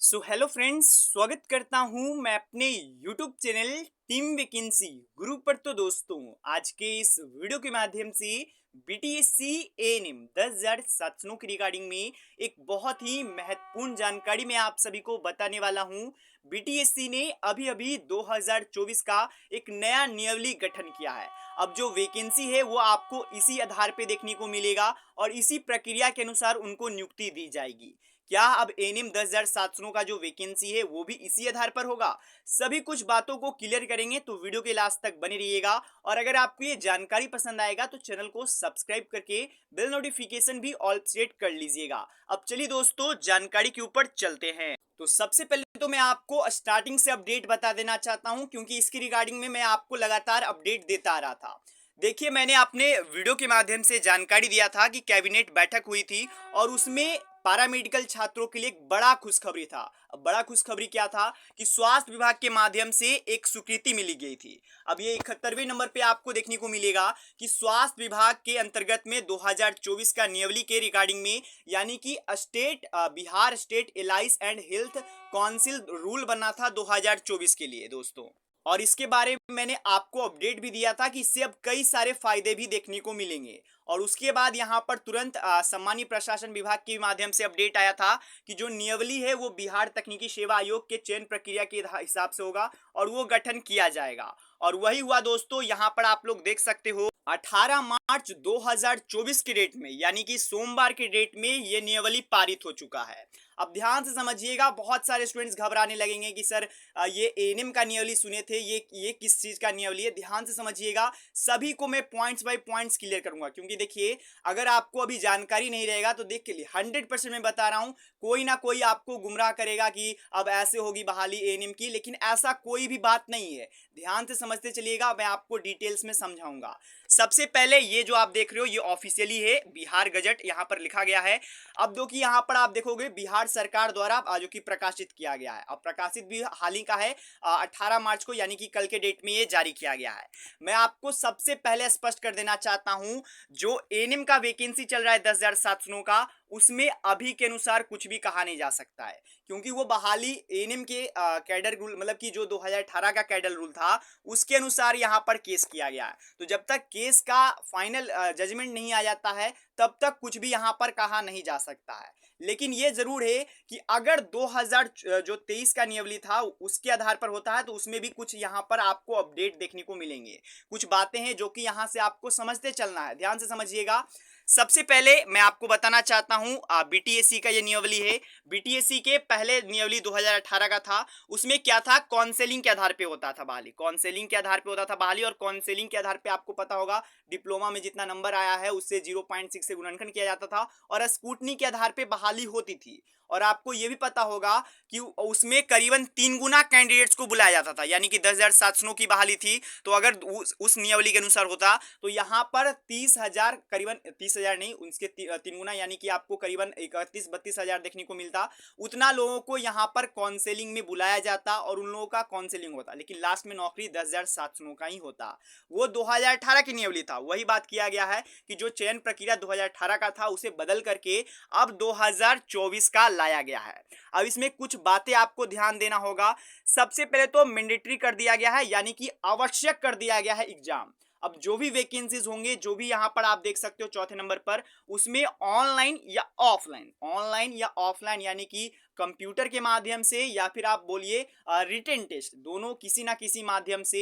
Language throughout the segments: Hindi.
हेलो फ्रेंड्स, स्वागत करता हूं मैं अपने यूट्यूब चैनल टीम वैकेंसी गुरु पर। तो दोस्तों, आज के इस वीडियो के माध्यम से बीटीएससी एएनएम 10,000 साथियों की रिगार्डिंग में एक बहुत ही महत्वपूर्ण जानकारी मैं आप सभी को बताने वाला हूं। बीटीएससी ने अभी अभी 2024 का एक नया नियमावली गठन किया है। अब जो वैकेंसी है वो आपको इसी आधार पे देखने को मिलेगा और इसी प्रक्रिया के अनुसार उनको नियुक्ति दी जाएगी। क्या अब एएनएम 10,700 का जो वैकेंसी है वो भी इसी आधार पर होगा? सभी कुछ बातों को क्लियर करेंगे, तो वीडियो के लास्ट तक बने रहिएगा। और अगर आपको ये जानकारी पसंद आएगा तो चैनल को सब्सक्राइब करके बेल नोटिफिकेशन भी ऑल सेट कर लीजिएगा। अब चलिए दोस्तों, जानकारी के ऊपर चलते हैं। तो सबसे पहले तो मैं आपको स्टार्टिंग से अपडेट बता देना चाहता हूं, क्योंकि इसकी रिगार्डिंग में मैं आपको लगातार अपडेट देता आ रहा था। देखिए, मैंने अपने वीडियो के माध्यम से जानकारी दिया था कि कैबिनेट बैठक हुई थी और उसमें पैरामेडिकल छात्रों के लिए एक बड़ा खुशखबरी था। अब बड़ा खुशखबरी क्या था कि स्वास्थ्य विभाग के माध्यम से एक स्वीकृति मिली गई थी। अब ये 71वें नंबर पे आपको देखने को मिलेगा कि स्वास्थ्य विभाग के अंतर्गत में 2024 का नियमावली के रिगार्डिंग में, यानी कि Bihar state alliance and health council rule बना था 2024 के लिए दोस्तों। और इसके बारे में मैंने आपको अपडेट भी दिया था कि इससे अब कई सारे फायदे भी देखने को मिलेंगे। और उसके बाद यहाँ पर तुरंत सामान्य प्रशासन विभाग के माध्यम से अपडेट आया था कि जो नियमावली है वो बिहार तकनीकी सेवा आयोग के चयन प्रक्रिया के हिसाब से होगा और वो गठन किया जाएगा। और वही हुआ दोस्तों। यहाँ पर आप लोग देख सकते हो 18 मार्च 2024 की डेट में, यानी कि सोमवार की डेट में ये नियमावली पारित हो चुका है। अब ध्यान से समझिएगा, बहुत सारे स्टूडेंट्स घबराने लगेंगे कि सर ये एएनएम का नियमावली सुने थे, ये किस चीज का नियमावली है। ध्यान से समझिएगा, सभी को मैं पॉइंट्स बाय पॉइंट्स क्लियर करूंगा, क्योंकि देखिए, अगर आपको अभी जानकारी नहीं रहेगा तो देख के लिए 100% मैं बता रहा हूं, कोई ना कोई आपको गुमराह करेगा कि अब ऐसे होगी बहाली एएनएम की, लेकिन ऐसा कोई भी बात नहीं है। ध्यान से समझते चलिएगा, मैं आपको डिटेल्स में समझाऊंगा। सबसे पहले ये जो आप देख रहे हो ये ऑफिशियली है, बिहार गजट यहाँ पर लिखा गया है। अब दो कि यहाँ पर आप देखोगे बिहार सरकार द्वारा जो कि प्रकाशित किया गया है। अब प्रकाशित भी हाल ही का है, 18 मार्च को, यानी कि कल के डेट में ये जारी किया गया है। मैं आपको सबसे पहले स्पष्ट कर देना चाहता हूं, जो एएनएम का वैकेंसी चल रहा है 10,700 का, उसमें अभी के अनुसार कुछ भी कहा नहीं जा सकता है, क्योंकि वो बहाली एएनएम के कैडर रूल, मतलब कि जो 2018 का कैडर रूल था उसके अनुसार यहाँ पर केस किया गया है। तो जब तक केस का फाइनल जजमेंट नहीं आ जाता है तब तक कुछ भी यहाँ पर कहा नहीं जा सकता है। लेकिन ये जरूर है कि अगर 2023 का नियमावली था उसके आधार पर होता है तो उसमें भी कुछ यहाँ पर आपको अपडेट देखने को मिलेंगे। कुछ बातें हैं जो कि यहाँ से आपको समझते चलना है, ध्यान से समझिएगा। सबसे पहले मैं आपको बताना चाहता हूं, बीटीएससी का ये नियमावली है। बीटीएससी के पहले नियमावली 2018 का था, उसमें क्या था, काउंसलिंग के आधार पे होता था बहाली। काउंसलिंग के आधार पे होता था बहाली, और काउंसलिंग के आधार पे आपको पता होगा डिप्लोमा में जितना नंबर आया है उससे 0.6 से गुणनखंड किया जाता था और स्कूटनी के आधार पे बहाली होती थी। और आपको यह भी पता होगा कि उसमें करीबन 3 गुना कैंडिडेट्स को बुलाया जाता था, यानी कि 10,700 की बहाली थी, तो अगर उस नियमावली के अनुसार होता तो यहाँ पर 30,000, करीबन 30,000 नहीं, उसके 3 गुना, यानी कि आपको करीबन 31-32 हजार देखने को मिलता। उतना लोगों को यहाँ पर काउंसलिंग में बुलाया जाता और उन लोगों का काउंसलिंग होता, लेकिन लास्ट में नौकरी 10,700 का ही होता। वो 2018 की नियमावली था। वही बात किया गया है कि जो चयन प्रक्रिया 2018 का था उसे बदल करके अब 2024 का लाया गया है। अब इसमें कुछ बातें आपको ध्यान देना होगा। सबसे पहले तो मैंडेटरी कर दिया गया है, यानी कि आवश्यक कर दिया गया है एग्जाम। अब जो भी वैकेंसीज होंगे, जो भी यहां पर आप देख सकते हो चौथे नंबर पर, उसमें ऑनलाइन या ऑफलाइन, यानी कि कंप्यूटर के माध्यम से या फिर आप बोलिए रिटन टेस्ट, दोनों किसी ना किसी माध्यम से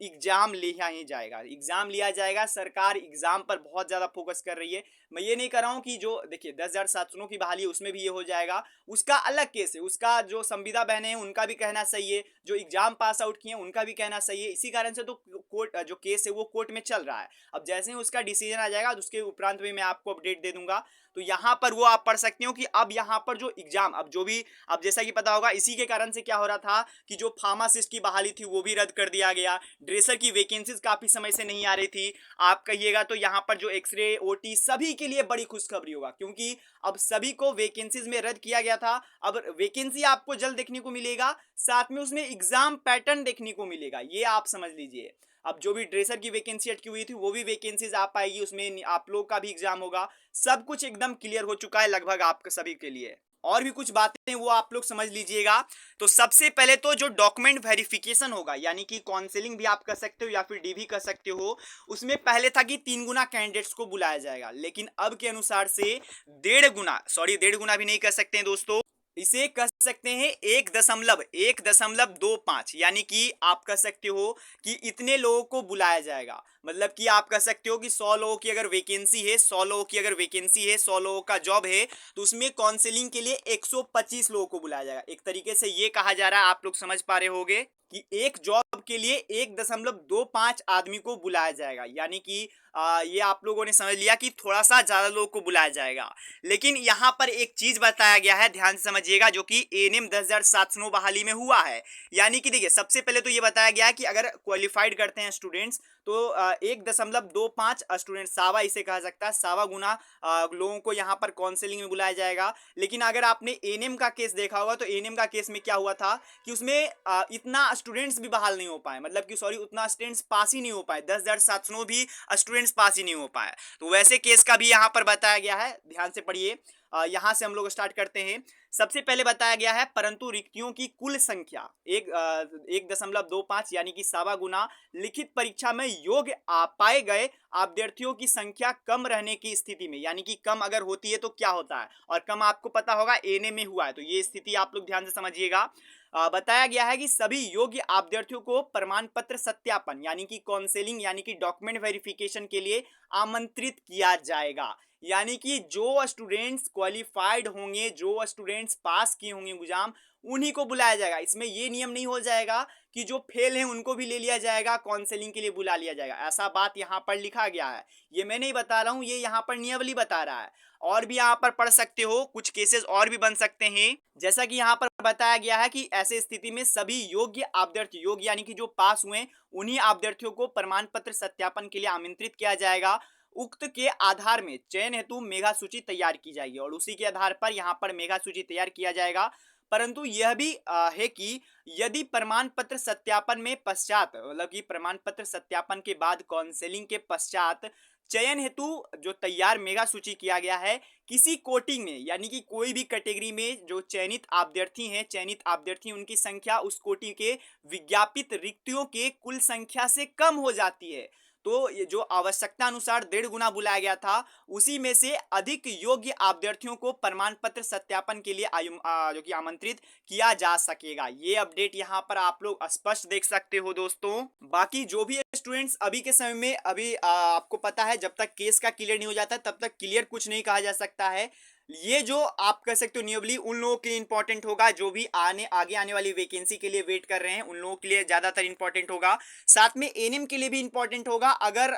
एग्जाम लिया ही जाएगा। एग्जाम लिया जाएगा। सरकार एग्जाम पर बहुत ज्यादा फोकस कर रही है। मैं ये नहीं कर रहा हूं कि जो देखिए 10,700 की बहाली उसमें भी ये हो जाएगा, उसका अलग केस है। उसका जो संविदा बहने हैं उनका भी कहना सही है, जो एग्जाम पास आउट किए हैं उनका भी कहना सही है। इसी कारण से तो कोर्ट जो केस है वो कोर्ट में चल रहा है। अब जैसे ही उसका डिसीजन आ जाएगा तो उसके उपरांत में मैं आपको अपडेट दे दूंगा। तो यहाँ पर वो आप पढ़ सकते हो कि अब यहाँ पर जो एग्जाम, अब जो भी, अब जैसा कि पता होगा इसी के कारण से क्या हो रहा था कि जो फार्मासिस्ट की बहाली थी वो भी रद्द कर दिया गया। ड्रेसर की वैकेंसीज काफी समय से नहीं आ रही थी। आप कहिएगा तो यहाँ पर जो एक्सरे ओटी सभी के लिए बड़ी खुशखबरी होगा, क्योंकि अब सभी को वैकेंसीज में रद्द किया गया था। अब वैकेंसी आपको जल्द देखने को मिलेगा, साथ में उसमें एग्जाम पैटर्न देखने को मिलेगा, ये आप समझ लीजिए। अब जो भी ड्रेसर की वैकेंसी अटकी हुई थी वो भी वैकेंसीज आ पाएगी, उसमें आप लोग का भी एग्जाम होगा। सब कुछ एकदम क्लियर हो चुका है लगभग आप सभी के लिए। और भी कुछ बातें वो आप लोग समझ लीजिएगा। तो सबसे पहले तो जो डॉक्यूमेंट वेरिफिकेशन होगा, यानी कि काउंसलिंग भी आप कर सकते हो या फिर डी भी कर सकते हो, उसमें पहले था कि 3 गुना कैंडिडेट्स को बुलाया जाएगा, लेकिन अब के अनुसार से 1.5 गुना, सॉरी 1.5 गुना भी नहीं कर सकते हैं दोस्तों, इसे कह सकते हैं 1.25, यानी कि आप कह सकते हो कि इतने लोगों को बुलाया जाएगा। मतलब कि आप कह सकते हो कि 100 लोगों की अगर वैकेंसी है, 100 लोगों की अगर वैकेंसी है, 100 लोगों का जॉब है, तो उसमें काउंसलिंग के लिए 125 लोगों को बुलाया जाएगा। एक तरीके से ये कहा जा रहा है, आप लोग समझ पा रहे होगे कि एक जॉब के लिए 1.25 आदमी को बुलाया जाएगा, यानी कि ये आप लोगों ने समझ लिया कि थोड़ा सा ज्यादा लोगों को बुलाया जाएगा। लेकिन यहाँ पर एक चीज बताया गया है, ध्यान से समझिएगा, जो कि एएनएम 10,709 बहाली में हुआ है। यानी कि देखिए, सबसे पहले तो ये बताया गया है कि अगर क्वालिफाइड करते हैं स्टूडेंट्स, तो 1.25 स्टूडेंट, सावा इसे कहा सकता है, सावा गुना लोगों को यहाँ पर काउंसलिंग में बुलाया जाएगा। लेकिन अगर आपने एएनएम का केस देखा होगा, तो एएनएम का केस में क्या हुआ था कि उसमें इतना स्टूडेंट्स भी बहाल नहीं हो पाए, मतलब कि सॉरी, उतना स्टूडेंट्स पास ही नहीं हो पाए, 10,709 भी स्टूडेंट्स पास ही नहीं हो पाए। तो वैसे केस का भी यहाँ पर बताया गया है, ध्यान से पढ़िए। यहाँ से हम लोग स्टार्ट करते हैं। सबसे पहले बताया गया है, परंतु रिक्तियों की कुल संख्या 1.25 यानी कि 1.25 गुना लिखित परीक्षा में योग्य पाए गए अभ्यर्थियों की संख्या कम रहने की स्थिति में, यानी कि कम अगर होती है तो क्या होता है, और कम आपको पता होगा एने में हुआ है, तो ये स्थिति आप लोग ध्यान से समझिएगा। बताया गया है कि सभी योग्य अभ्यर्थियों को प्रमाण पत्र सत्यापन, यानी कि काउंसलिंग, यानी कि डॉक्यूमेंट वेरिफिकेशन के लिए आमंत्रित किया जाएगा। यानी कि जो स्टूडेंट्स क्वालिफाइड होंगे, जो स्टूडेंट्स पास किए होंगे एग्जाम, उन्हीं को बुलाया जाएगा। इसमें ये नियम नहीं हो जाएगा कि जो फेल हैं उनको भी ले लिया जाएगा, काउंसलिंग के लिए बुला लिया जाएगा, ऐसा बात यहाँ पर लिखा गया है। ये मैं नहीं बता रहा हूँ, ये यहाँ पर नियमावली बता रहा है। और भी यहाँ पर पढ़ सकते हो, कुछ केसेस और भी बन सकते हैं। जैसा कि यहाँ पर बताया गया है कि ऐसे स्थिति में सभी योग्य अभ्यर्थी, योग्य यानी कि जो पास हुए, उन्हीं अभ्यर्थियों को प्रमाण पत्र सत्यापन के लिए आमंत्रित किया जाएगा। उक्त के आधार में चयन हेतु मेगा सूची तैयार की जाएगी, और उसी के आधार पर यहाँ पर मेगा सूची तैयार किया जाएगा। परंतु यह भी है कि यदि प्रमाण पत्र सत्यापन में पश्चात, मतलब कि प्रमाण पत्र सत्यापन के बाद काउंसलिंग के पश्चात चयन हेतु जो तैयार मेगा सूची किया गया है, किसी कोटि में, यानी कि कोई भी कैटेगरी में जो चयनित अभ्यर्थी हैं, चयनित अभ्यर्थी उनकी संख्या उस कोटि के विज्ञापित रिक्तियों के कुल संख्या से कम हो जाती है, तो ये जो आवश्यकता अनुसार 1.5 गुना बुलाया गया था, उसी में से अधिक योग्य अभ्यर्थियों को प्रमाण पत्र सत्यापन के लिए जो कि आमंत्रित किया जा सकेगा। ये अपडेट यहाँ पर आप लोग स्पष्ट देख सकते हो दोस्तों। बाकी जो भी स्टूडेंट्स अभी के समय में, अभी आपको पता है, जब तक केस का क्लियर नहीं हो जाता तब तक क्लियर कुछ नहीं कहा जा सकता है। ये जो आप कह सकते हो नियमली उन लोगों के लिए इंपॉर्टेंट होगा जो भी आगे आने वाली वैकेंसी के लिए वेट कर रहे हैं, उन लोगों के लिए ज्यादातर इंपॉर्टेंट होगा। साथ में एनएम के लिए भी इंपॉर्टेंट होगा, अगर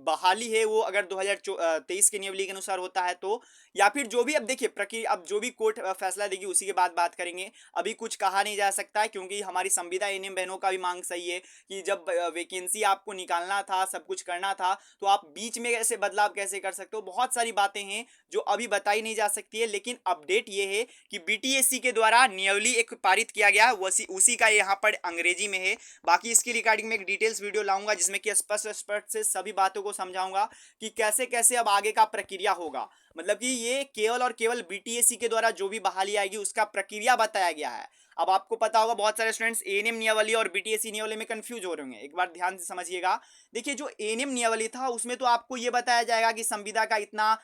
बहाली है वो अगर 2023 के नियमावली के अनुसार होता है तो, या फिर जो भी, अब देखिए प्रक्रिया, अब जो भी कोर्ट फैसला देगी उसी के बाद बात करेंगे। अभी कुछ कहा नहीं जा सकता है, क्योंकि हमारी संविदा एनएम बहनों का भी मांग सही है कि जब वैकेंसी आपको निकालना था, सब कुछ करना था, तो आप बीच में ऐसे बदलाव कैसे कर सकते हो। बहुत सारी बातें हैं जो अभी बताई नहीं जा सकती है, लेकिन अपडेट ये है कि बीटीएससी के द्वारा नियमावली एक पारित किया गया, उसी का यहाँ पर अंग्रेजी में है। बाकी इसकी रिगार्डिंग में एक डिटेल्स वीडियो लाऊंगा, जिसमें कि स्पष्ट से सभी बातों को समझाऊंगा कि कैसे कैसे अब आगे का प्रक्रिया होगा। मतलब कि ये केवल और केवल बीटीएससी के द्वारा जो भी बहाली आएगी उसका प्रक्रिया बताया गया है। अब आपको पता होगा, बहुत सारे स्टूडेंट्स एएनएम नियमावली और बीटीएससी नियमावली में कंफ्यूज हो रहे होंगे, एक बार ध्यान से समझिएगा। देखिए, जो एएनएम नियमावली था उसमें तो आपको ये बताया जाएगा कि संविदा का इतना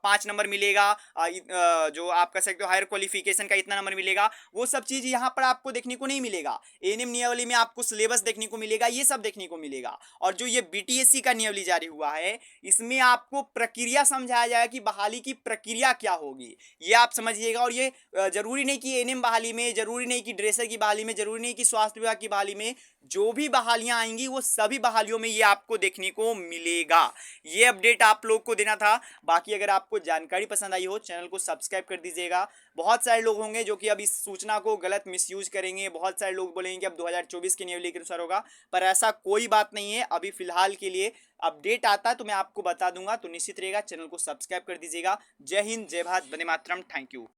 5 नंबर मिलेगा, जो आप कह सकते हो हायर क्वालिफिकेशन का इतना नंबर मिलेगा, वो सब चीज यहाँ पर आपको देखने को नहीं मिलेगा। एएनएम नियमावली में आपको सिलेबस देखने को मिलेगा, ये सब देखने को मिलेगा। और जो ये बीटीएससी का नियमावली जारी हुआ है, इसमें आपको प्रक्रिया समझाया जाएगा कि बहाली की प्रक्रिया क्या होगी, ये आप समझिएगा। और ये जरूरी नहीं कि एएनएम बहाली में, जरूरी नहीं कि ड्रेसर की बहाली में, जरूरी नहीं कि स्वास्थ्य विभाग की बहाली में, जो भी बहालियां आएंगी वो सभी बहालियों में ये आपको देखने को मिलेगा। ये अपडेट आप लोग को देना था। बाकी अगर आपको जानकारी पसंद आई हो, चैनल को सब्सक्राइब कर दीजिएगा। बहुत सारे लोग होंगे जो कि अब इस सूचना को गलत मिसयूज करेंगे, बहुत सारे लोग बोलेंगे कि अब 2024 के नियमावली के अनुसार होगा, पर ऐसा कोई बात नहीं है। अभी फिलहाल के लिए अपडेट आता है तो मैं आपको बता दूंगा, तो निश्चित रहेगा, चैनल को सब्सक्राइब कर दीजिएगा। जय हिंद, जय भारत, वंदे मातरम, थैंक यू।